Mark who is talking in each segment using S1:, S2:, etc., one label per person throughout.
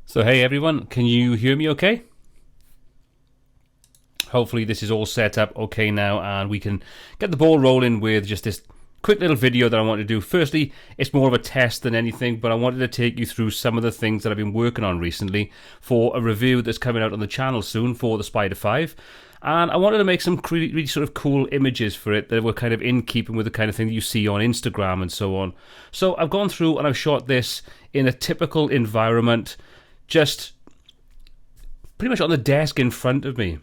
S1: So hey everyone, can you hear me okay? Hopefully this is all set up okay now and we can get the ball rolling with just this quick little video that I want to do. Firstly, it's more of a test than anything, but I wanted to take you through some of the things that I've been working on recently for a review that's coming out on the channel soon for the Spider 5. And I wanted to make some really sort of cool images for it that were kind of in keeping with the kind of thing that you see on Instagram and so on. So I've gone through and I've shot this in a typical environment, just pretty much on the desk in front of me.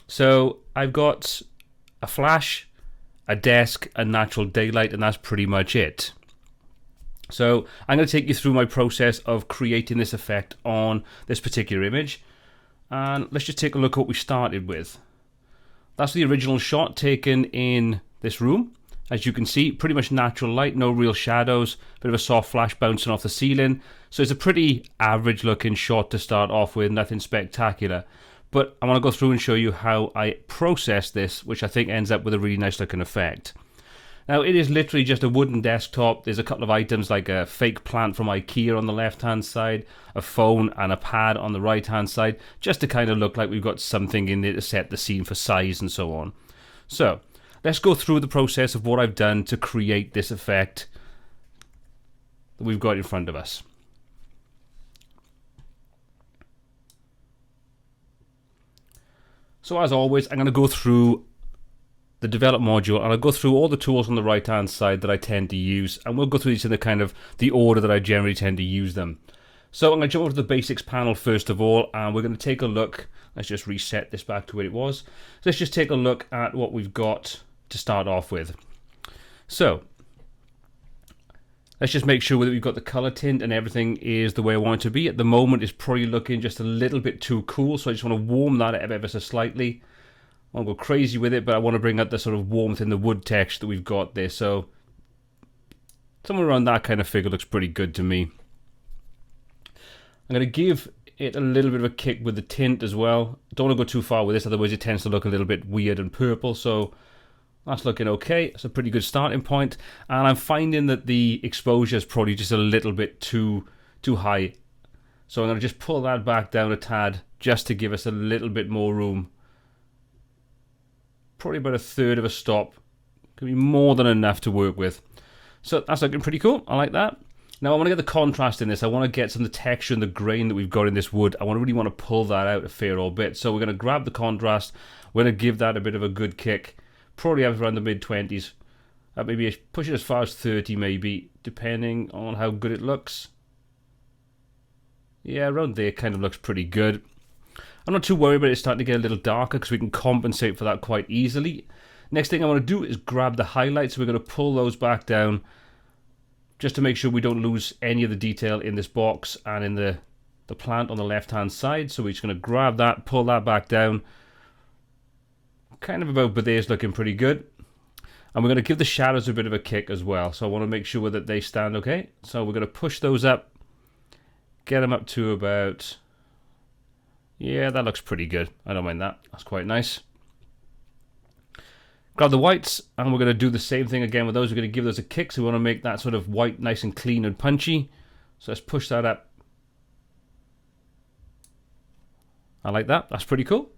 S1: So I've got a flash, a desk, and natural daylight, and that's pretty much it. So I'm going to take you through my process of creating this effect on this particular image. And let's just take a look at what we started with. That's the original shot taken in this room. As you can see, pretty much natural light, no real shadows, bit of a soft flash bouncing off the ceiling. So it's a pretty average looking shot to start off with, nothing spectacular. But I want to go through and show you how I process this, which I think ends up with a really nice looking effect. Now it is literally just a wooden desktop. There's a couple of items like a fake plant from IKEA on the left hand side, a phone and a pad on the right hand side, just to kind of look like we've got something in there to set the scene for size and so on. So let's go through the process of what I've done to create this effect that we've got in front of us. So as always, I'm going to go through the develop module and I'll go through all the tools on the right hand side that I tend to use, and we'll go through these in the kind of the order that I generally tend to use them. So I'm going to jump over to the basics panel first of all, and we're going to take a look. Let's just reset this back to where it was. So let's just take a look at what we've got to start off with. So let's just make sure that we've got the color tint and everything is the way I want it to be. At the moment it's probably looking just a little bit too cool, so I just want to warm that ever so slightly. I won't go crazy with it, but I want to bring out the sort of warmth in the wood texture that we've got there. So somewhere around that kind of figure looks pretty good to me. I'm going to give it a little bit of a kick with the tint as well. Don't want to go too far with this, otherwise it tends to look a little bit weird and purple. So that's looking okay. It's a pretty good starting point. And I'm finding that the exposure is probably just a little bit too high. So I'm going to just pull that back down a tad just to give us a little bit more room. Probably about a third of a stop. Could be more than enough to work with. So that's looking pretty cool. I like that. Now I want to get the contrast in this. I want to get some of the texture and the grain that we've got in this wood. I really want to pull that out a fair old bit. So we're going to grab the contrast. We're going to give that a bit of a good kick. Probably up around the mid-20s. Maybe push it as far as 30 maybe, depending on how good it looks. Yeah, around there kind of looks pretty good. I'm not too worried about it starting to get a little darker because we can compensate for that quite easily. Next thing I want to do is grab the highlights. We're going to pull those back down just to make sure we don't lose any of the detail in this box and in the plant on the left hand side. So we're just going to grab that, pull that back down. Kind of about there's looking pretty good. And we're going to give the shadows a bit of a kick as well. So I want to make sure that they stand okay. So we're going to push those up, get them up to about... Yeah, that looks pretty good. I don't mind that. That's quite nice. Grab the whites, and we're going to do the same thing again with those. We're going to give those a kick, so we want to make that sort of white nice and clean and punchy. So let's push that up. I like that. That's pretty cool.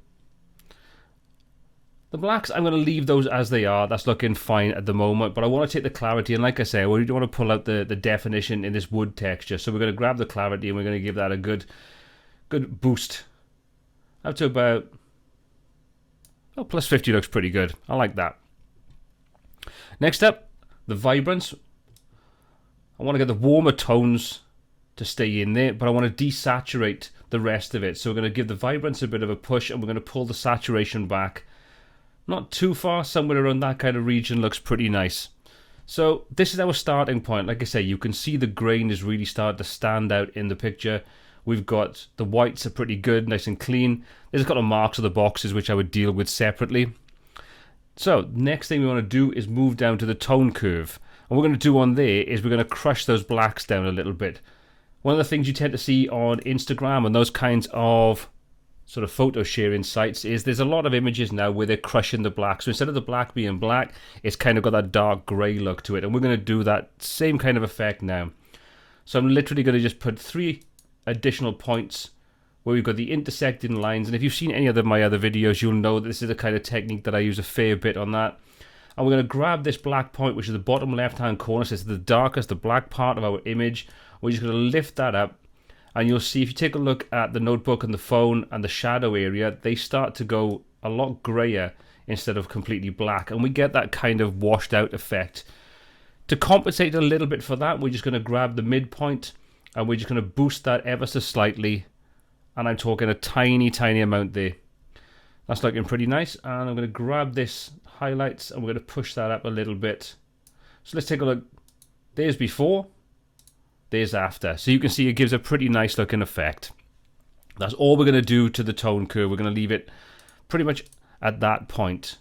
S1: The blacks, I'm going to leave those as they are. That's looking fine at the moment, but I want to take the clarity, and like I say, we don't want to pull out the definition in this wood texture. So we're going to grab the clarity, and we're going to give that a good boost. Up to about, oh, plus 50 looks pretty good. I like that. Next up, the vibrance. I want to get the warmer tones to stay in there, but I want to desaturate the rest of it. So we're going to give the vibrance a bit of a push, and we're going to pull the saturation back. Not too far, somewhere around that kind of region looks pretty nice. So this is our starting point. Like I say, you can see the grain is really starting to stand out in the picture. We've got the whites are pretty good, nice and clean. There's a couple of marks of the boxes which I would deal with separately. So next thing we want to do is move down to the tone curve. And what we're going to do on there is we're going to crush those blacks down a little bit. One of the things you tend to see on Instagram and those kinds of sort of photo sharing sites is there's a lot of images now where they're crushing the black. So instead of the black being black, it's kind of got that dark grey look to it. And we're going to do that same kind of effect now. So I'm literally going to just put 3 additional points where we've got the intersecting lines. And if you've seen any of my other videos, you'll know that this is the kind of technique that I use a fair bit on that. And we're going to grab this black point, which is the bottom left-hand corner. So it's the darkest, the black part of our image. We're just going to lift that up. And you'll see, if you take a look at the notebook and the phone and the shadow area, they start to go a lot grayer instead of completely black. And we get that kind of washed out effect. To compensate a little bit for that, we're just going to grab the midpoint and we're just going to boost that ever so slightly. And I'm talking a tiny, tiny amount there. That's looking pretty nice. And I'm going to grab this highlights and we're going to push that up a little bit. So let's take a look. There's before, there's after. So you can see it gives a pretty nice looking effect. That's all we're going to do to the tone curve. We're going to leave it pretty much at that point.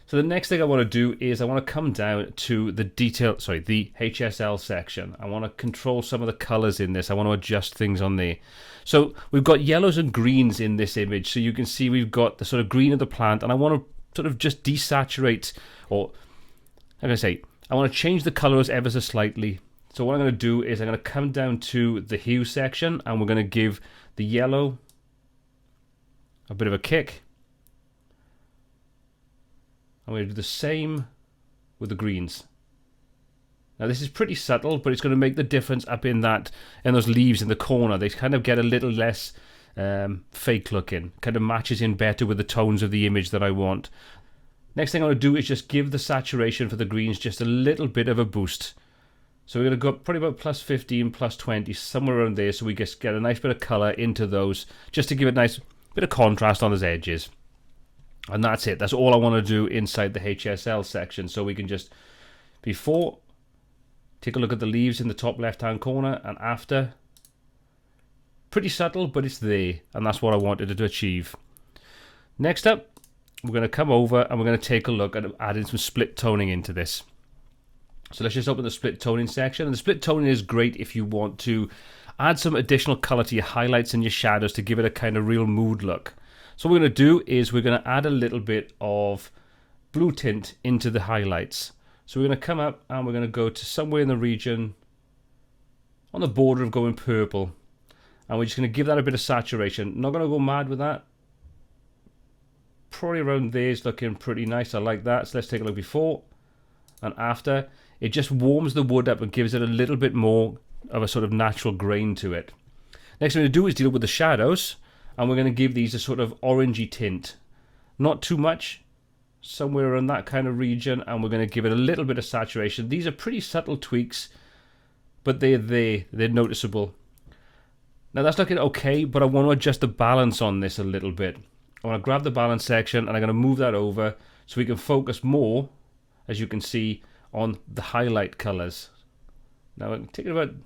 S1: So the next thing I want to do is I want to come down to the detail, sorry, the HSL section. I want to control some of the colors in this. I want to adjust things on there. So we've got yellows and greens in this image. So you can see we've got the sort of green of the plant, and I want to sort of just desaturate, or how can I say, I want to change the colors ever so slightly. So what I'm going to do is I'm going to come down to the hue section and we're going to give the yellow a bit of a kick. I'm going to do the same with the greens. Now this is pretty subtle, but it's going to make the difference up in that, in those leaves in the corner. They kind of get a little less fake looking, kind of matches in better with the tones of the image that I want. Next thing I want to do is just give the saturation for the greens just a little bit of a boost. So we're going to go probably about plus 15, plus 20, somewhere around there, so we just get a nice bit of color into those, just to give it a nice bit of contrast on those edges. And that's it. That's all I want to do inside the HSL section. So we can just, before, take a look at the leaves in the top left-hand corner, and after. Pretty subtle, but it's there, and that's what I wanted to achieve. Next up, we're going to come over and we're going to take a look at adding some split toning into this. So let's just open the split toning section. And the split toning is great if you want to add some additional color to your highlights and your shadows to give it a kind of real mood look. So what we're going to do is we're going to add a little bit of blue tint into the highlights. So we're going to come up and we're going to go to somewhere in the region on the border of going purple. And we're just going to give that a bit of saturation. Not going to go mad with that. Probably around there is looking pretty nice. I like that. So let's take a look before and after. It just warms the wood up and gives it a little bit more of a sort of natural grain to it. Next thing we're going to do is deal with the shadows. And we're going to give these a sort of orangey tint. Not too much. Somewhere around that kind of region. And we're going to give it a little bit of saturation. These are pretty subtle tweaks, but they're there. They're noticeable. Now that's looking okay, but I want to adjust the balance on this a little bit. I want to grab the balance section and I'm going to move that over so we can focus more, as you can see, on the highlight colors. Now I'm taking around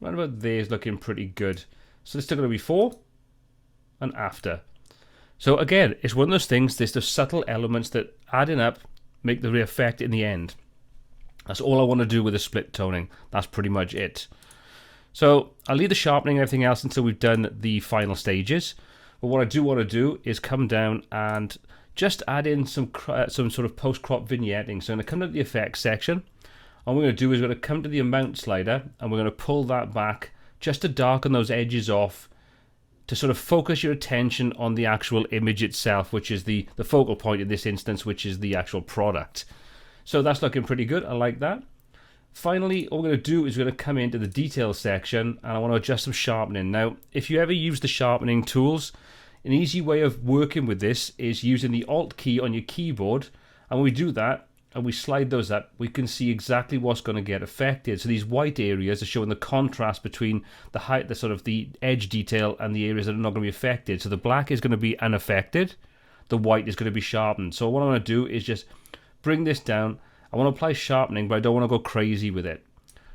S1: about there is looking pretty good. So let's take a look before and after. So again, it's one of those things, there's the subtle elements that adding up make the effect in the end. That's all I want to do with the split toning. That's pretty much it. So I'll leave the sharpening and everything else until we've done the final stages. But what I do want to do is come down and just add in some sort of post-crop vignetting. So I'm going to come to the effects section. All we're going to do is we're going to come to the amount slider and we're going to pull that back just to darken those edges off, to sort of focus your attention on the actual image itself, which is the focal point in this instance, which is the actual product. So that's looking pretty good. I like that. Finally, all we're going to do is we're going to come into the details section and I want to adjust some sharpening. Now, if you ever use the sharpening tools, an easy way of working with this is using the Alt key on your keyboard. And when we do that and we slide those up, we can see exactly what's going to get affected. So these white areas are showing the contrast between the height, the sort of the edge detail, and the areas that are not going to be affected. So the black is going to be unaffected. The white is going to be sharpened. So what I want to do is just bring this down. I want to apply sharpening, but I don't want to go crazy with it.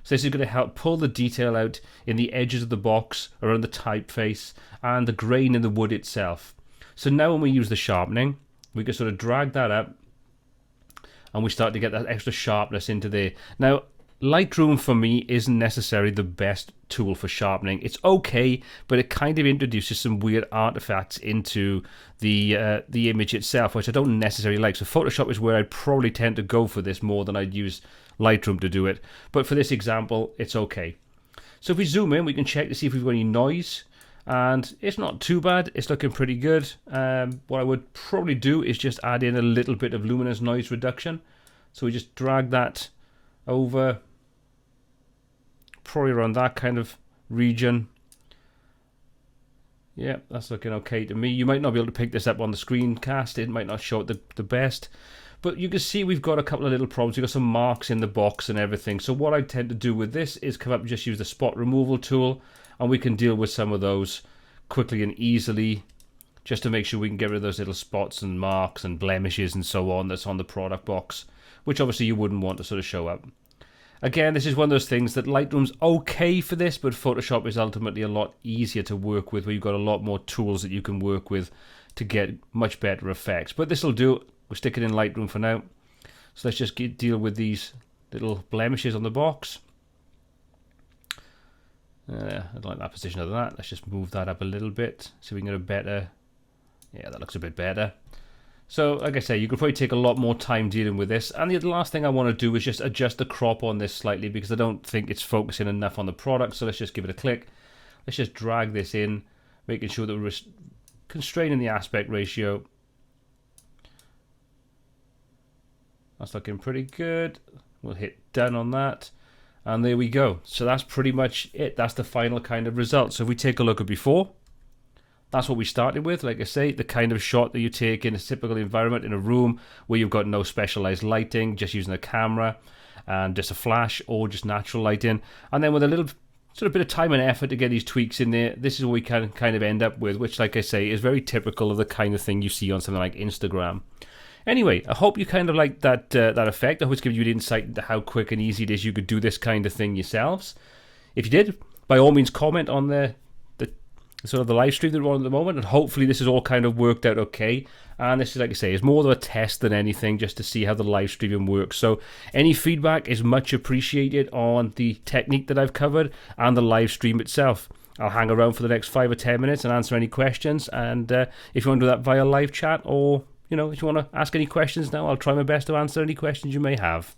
S1: So this is going to help pull the detail out in the edges of the box, around the typeface, and the grain in the wood itself. So now when we use the sharpening, we can sort of drag that up, and we start to get that extra sharpness into there. Now, Lightroom for me isn't necessarily the best tool for sharpening. It's okay, but it kind of introduces some weird artifacts into the image itself, which I don't necessarily like. So Photoshop is where I'd probably tend to go for this more than I'd use Lightroom to do it. But for this example, it's okay. So if we zoom in, we can check to see if we've got any noise. And it's not too bad. It's looking pretty good. What I would probably do is just add in a little bit of luminous noise reduction. So we just drag that over, probably around that kind of region. Yeah, that's looking okay to me. You might not be able to pick this up on the screencast. It might not show it the best. But you can see we've got a couple of little problems. We've got some marks in the box and everything. So what I tend to do with this is come up and just use the spot removal tool. And we can deal with some of those quickly and easily, just to make sure we can get rid of those little spots and marks and blemishes and so on that's on the product box, which obviously you wouldn't want to sort of show up. Again, this is one of those things that Lightroom's okay for this, but Photoshop is ultimately a lot easier to work with, where you've got a lot more tools that you can work with to get much better effects. But this will do. We'll stick it in Lightroom for now. So let's just deal with these little blemishes on the box. I don't like that position of that. Let's just move that up a little bit so we can get a better... Yeah, that looks a bit better. So, like I say, you could probably take a lot more time dealing with this. And the last thing I want to do is just adjust the crop on this slightly, because I don't think it's focusing enough on the product. So let's just give it a click. Let's just drag this in, making sure that we're constraining the aspect ratio. That's looking pretty good. We'll hit done on that. And there we go. So that's pretty much it. That's the final kind of result. So if we take a look at before, that's what we started with. Like I say, the kind of shot that you take in a typical environment in a room where you've got no specialized lighting, just using a camera and just a flash or just natural lighting. And then with a little sort of bit of time and effort to get these tweaks in there, this is what we can kind of end up with, which, like I say, is very typical of the kind of thing you see on something like Instagram. Anyway, I hope you kind of liked that that effect. I hope it's given you the insight into how quick and easy it is you could do this kind of thing yourselves. If you did, by all means comment on the sort of the live stream that we're on at the moment, and hopefully this has all kind of worked out okay. And this is, like I say, is more of a test than anything, just to see how the live streaming works. So any feedback is much appreciated on the technique that I've covered and the live stream itself. I'll hang around for the next 5 or 10 minutes and answer any questions. And if you want to do that via live chat, or you know, if you want to ask any questions now, I'll try my best to answer any questions you may have.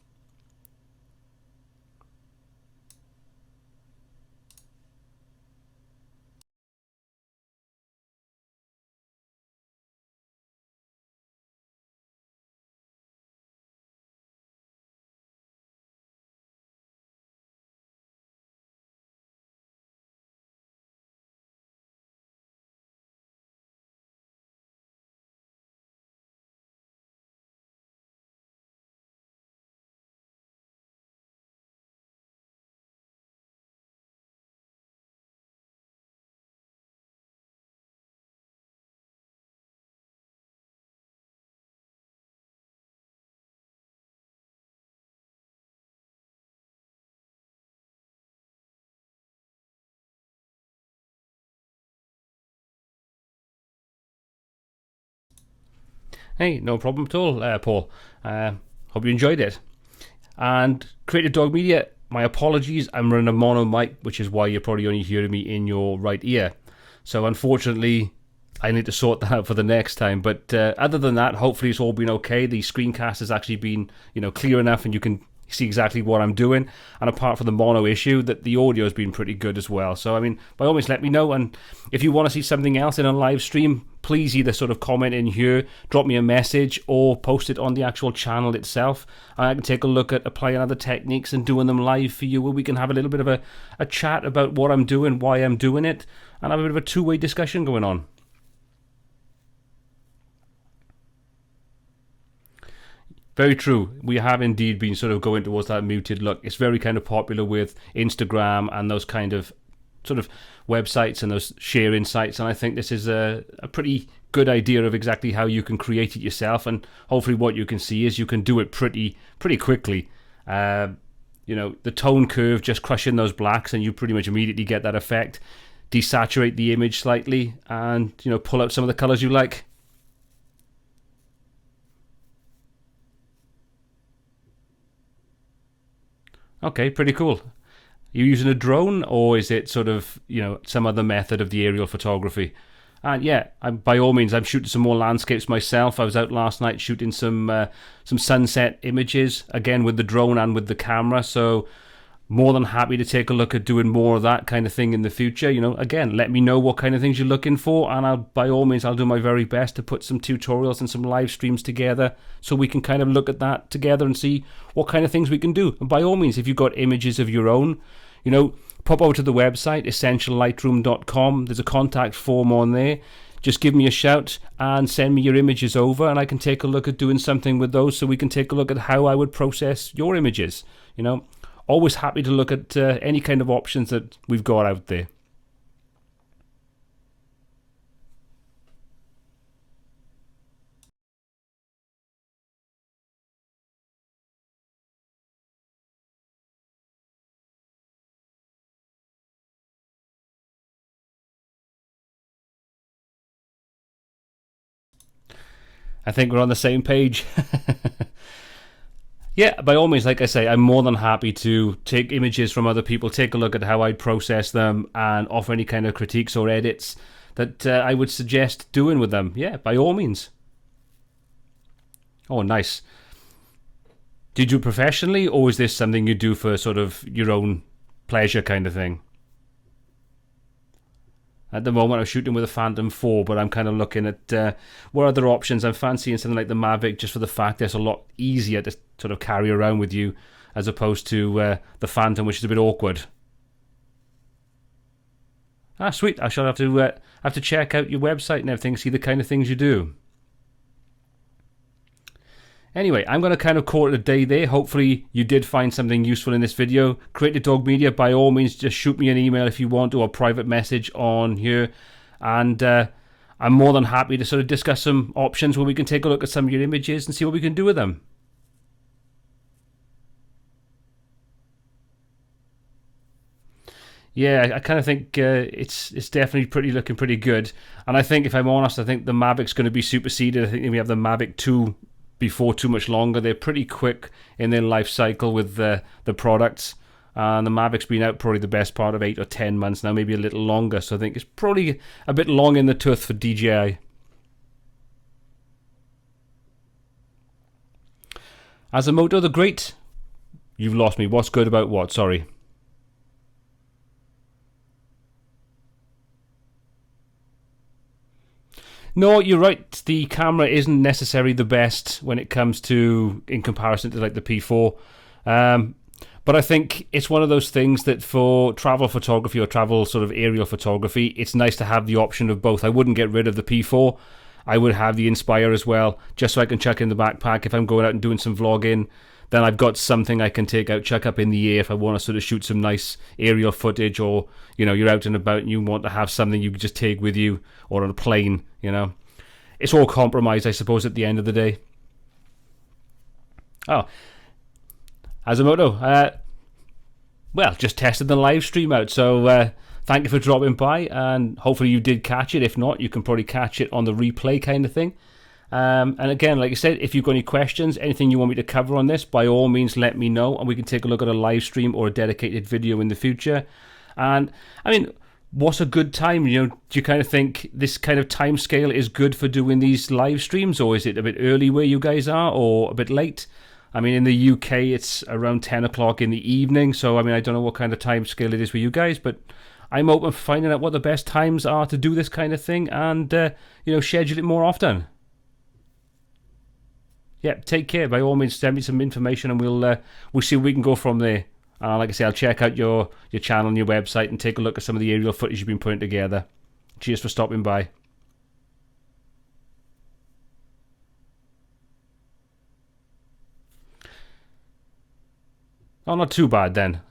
S1: Hey, no problem at all, Paul. Hope you enjoyed it. And Creative Dog Media, my apologies. I'm running a mono mic, which is why you're probably only hearing me in your right ear. So unfortunately, I need to sort that out for the next time. But other than that, hopefully it's all been okay. The screencast has actually been, clear enough, and you can see exactly what I'm doing. And apart from the mono issue, that the audio has been pretty good as well. So I mean, by all means, let me know. And if you want to see something else in a live stream, please either sort of comment in here, drop me a message, or post it on the actual channel itself. I can take a look at applying other techniques and doing them live for you, where we can have a little bit of a chat about what I'm doing, why I'm doing it, and have a bit of a two-way discussion going on. Very true. We have indeed been sort of going towards that muted look. It's very kind of popular with Instagram and those kind of sort of websites and those sharing sites. And I think this is a pretty good idea of exactly how you can create it yourself. And hopefully what you can see is you can do it pretty quickly. The tone curve, just crushing those blacks, and you pretty much immediately get that effect. Desaturate the image slightly and, pull out some of the colors you like. Okay, pretty cool. Are you using a drone, or is it sort of, some other method of the aerial photography? And yeah, by all means, I'm shooting some more landscapes myself. I was out last night shooting some sunset images, again with the drone and with the camera. So more than happy to take a look at doing more of that kind of thing in the future. You know, again, let me know what kind of things you're looking for, and by all means, I'll do my very best to put some tutorials and some live streams together so we can kind of look at that together and see what kind of things we can do. And by all means, if you've got images of your own, you know, pop over to the website, essentiallightroom.com. There's a contact form on there. Just give me a shout and send me your images over, and I can take a look at doing something with those so we can take a look at how I would process your images. You know, always happy to look at any kind of options that we've got out there. I think we're on the same page. Yeah, by all means, like I say, I'm more than happy to take images from other people, take a look at how I'd process them, and offer any kind of critiques or edits that I would suggest doing with them. Yeah, by all means. Oh, nice. Do you do it professionally, or is this something you do for sort of your own pleasure kind of thing? At the moment, I'm shooting with a Phantom 4, but I'm kind of looking at what other options. I'm fancying something like the Mavic, just for the fact that it's a lot easier to sort of carry around with you, as opposed to the Phantom, which is a bit awkward. Ah, sweet. I shall have to check out your website and everything, see the kind of things you do. Anyway, I'm going to kind of call it a day there. Hopefully you did find something useful in this video. Creative Dog Media, by all means, just shoot me an email if you want, or a private message on here. And I'm more than happy to sort of discuss some options where we can take a look at some of your images and see what we can do with them. Yeah, I kind of think it's definitely looking pretty good. And I think, if I'm honest, I think the Mavic's going to be superseded. I think we have the Mavic 2 before too much longer. They're pretty quick in their life cycle with the products, and the Mavic's been out probably the best part of 8 or 10 months now, maybe a little longer, so I think it's probably a bit long in the tooth for DJI. Asamoto the Great, you've lost me. What's good about what? Sorry. No, you're right. The camera isn't necessarily the best when it comes to, in comparison to like the P4. But I think it's one of those things that for travel photography or travel sort of aerial photography, it's nice to have the option of both. I wouldn't get rid of the P4. I would have the Inspire as well, just so I can chuck in the backpack if I'm going out and doing some vlogging. Then I've got something I can take out, chuck up in the air if I want to sort of shoot some nice aerial footage, or, you know, you're out and about and you want to have something you can just take with you, or on a plane, you know. It's all compromise, I suppose, at the end of the day. Oh, Asamoto, well, just tested the live stream out, so thank you for dropping by, and hopefully you did catch it. If not, you can probably catch it on the replay kind of thing. And again, like I said, if you've got any questions, anything you want me to cover on this, by all means let me know, and we can take a look at a live stream or a dedicated video in the future. And I mean, what's a good time? You know, do you kind of think this kind of time scale is good for doing these live streams, or is it a bit early where you guys are, or a bit late? I mean, in the UK it's around 10 o'clock in the evening, so I mean, I don't know what kind of time scale it is for you guys, but I'm open for finding out what the best times are to do this kind of thing, and you know, schedule it more often. Yeah, take care. By all means, send me some information, and we'll see where we can go from there. Like I say, I'll check out your channel and your website and take a look at some of the aerial footage you've been putting together. Cheers for stopping by. Oh, not too bad then.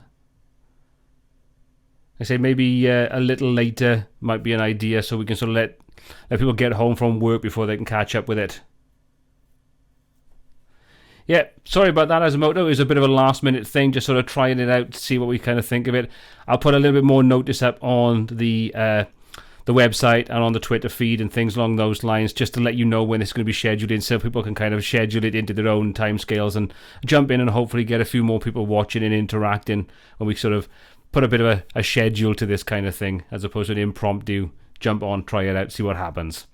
S1: I say maybe a little later might be an idea, so we can sort of let people get home from work before they can catch up with it. Yeah, sorry about that, Asamoto. It was a bit of a last-minute thing, just sort of trying it out to see what we kind of think of it. I'll put a little bit more notice up on the website and on the Twitter feed and things along those lines, just to let you know when it's going to be scheduled in, so people can kind of schedule it into their own timescales and jump in and hopefully get a few more people watching and interacting when we sort of put a bit of a schedule to this kind of thing, as opposed to an impromptu jump on, try it out, see what happens.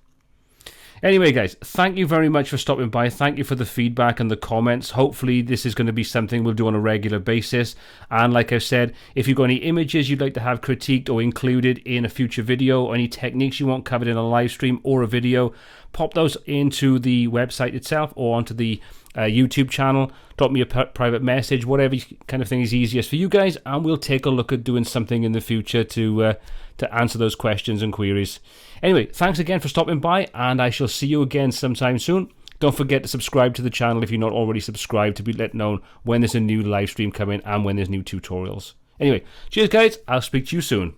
S1: Anyway, guys, thank you very much for stopping by. Thank you for the feedback and the comments. Hopefully this is going to be something we'll do on a regular basis. And like I said, if you've got any images you'd like to have critiqued or included in a future video, or any techniques you want covered in a live stream or a video, pop those into the website itself or onto the YouTube channel. Drop me a private message, whatever kind of thing is easiest for you guys, and we'll take a look at doing something in the future to answer those questions and queries. Anyway, thanks again for stopping by, and I shall see you again sometime soon. Don't forget to subscribe to the channel if you're not already subscribed, to be let know when there's a new live stream coming and when there's new tutorials. Anyway, cheers guys, I'll speak to you soon.